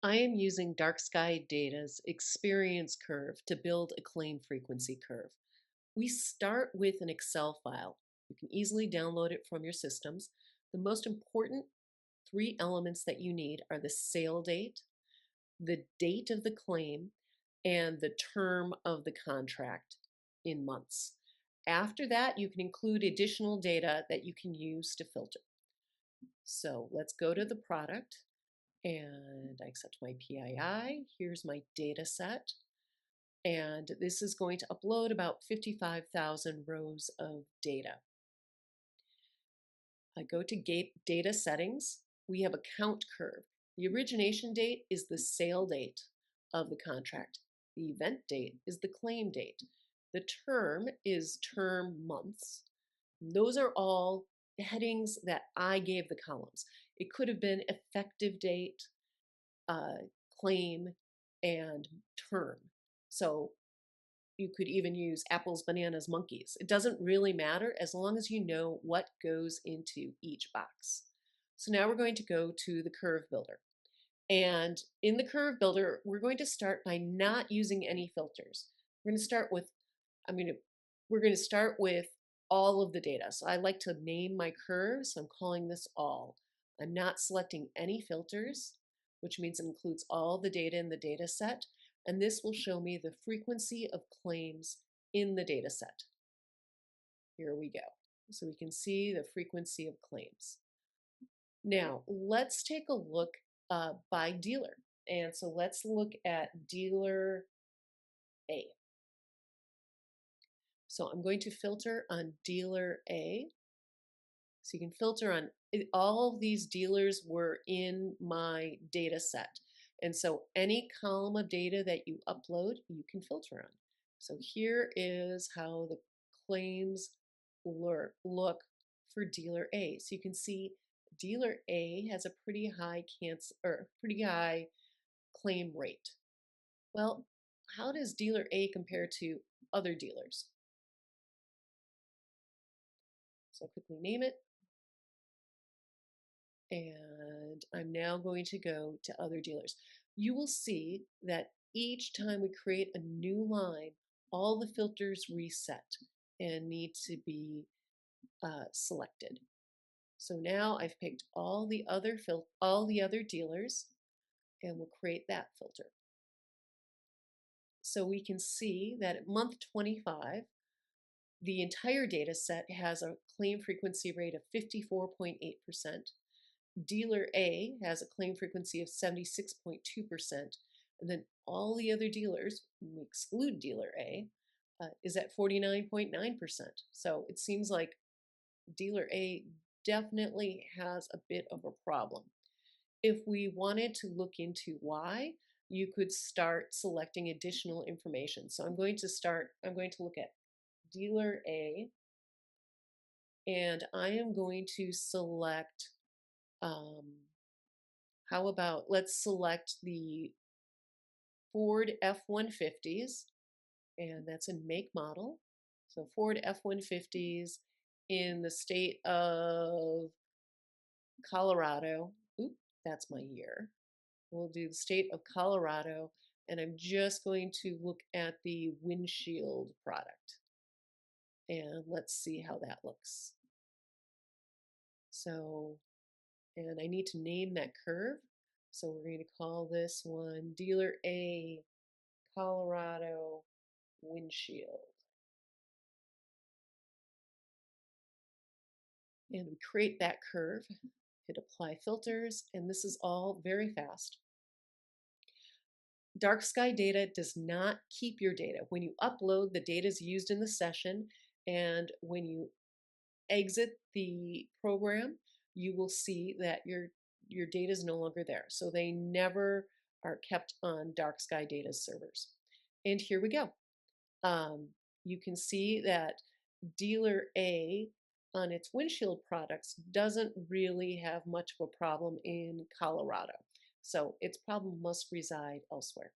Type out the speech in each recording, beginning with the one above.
I am using Dark Sky Data's experience curve to build a claim frequency curve. We start with an Excel file. You can easily download it from your systems. The most important three elements that you need are the sale date, the date of the claim, and the term of the contract in months. After that, you can include additional data that you can use to filter. So let's go to the product and I accept my PII. Here's my data set. And this is going to upload about 55,000 rows of data. I go to data settings. We have a count curve. The origination date is the sale date of the contract. The event date is the claim date. The term is term months. Those are all headings that I gave the columns. It could have been effective date, claim, and term. So you could even use apples, bananas, monkeys. It doesn't really matter as long as you know what goes into each box. So now we're going to go to the curve builder. And in the curve builder, we're going to start by not using any filters. We're going to start with, we're going to start with all of the data. So I like to name my curves. So I'm calling this all. I'm not selecting any filters, which means it includes all the data in the data set. And this will show me the frequency of claims in the data set. Here we go. So we can see the frequency of claims. Now, let's take a look by dealer. And so let's look at dealer A. So I'm going to filter on dealer A. So you can filter on all of these dealers were in my data set. And so any column of data that you upload, you can filter on. So here is how the claims look for dealer A. So you can see dealer A has a pretty high claim rate. Well, how does dealer A compare to other dealers? So I'll quickly name it. And I'm now going to go to other dealers. You will see that each time we create a new line, all the filters reset and need to be selected. So now I've picked all the other dealers and we'll create that filter. So we can see that at month 25, the entire data set has a claim frequency rate of 54.8%. Dealer A has a claim frequency of 76.2%, and then all the other dealers, we exclude dealer A, is at 49.9%. So it seems like dealer A definitely has a bit of a problem. If we wanted to look into why, you could start selecting additional information. So I'm going to look at dealer A, and I am going to select how about let's select the Ford F-150s, and that's in make model. So Ford F-150s in the state of Colorado. Oop, that's my year. We'll do the state of Colorado, and I'm just going to look at the windshield product. And let's see how that looks. So, and I need to name that curve. So we're going to call this one Dealer A Colorado Windshield. And we create that curve, hit apply filters, and this is all very fast. Dark Sky Data does not keep your data. When you upload, the data is used in the session, and when you exit the program, you will see that your data is no longer there. So they never are kept on Dark Sky Data's servers. And here we go. You can see that dealer A on its windshield products doesn't really have much of a problem in Colorado. So its problem must reside elsewhere.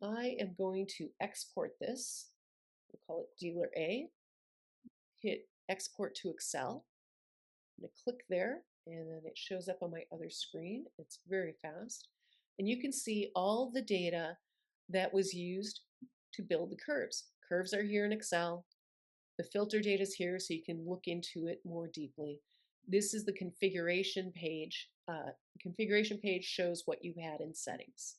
I am going to export this. We'll call it dealer A. Hit export to Excel. I'm going to click there, and then it shows up on my other screen. It's very fast. and you can see all the data that was used to build the curves. Curves are here in Excel. The filter data is here, so you can look into it more deeply. This is the configuration page. The configuration page shows what you had in settings.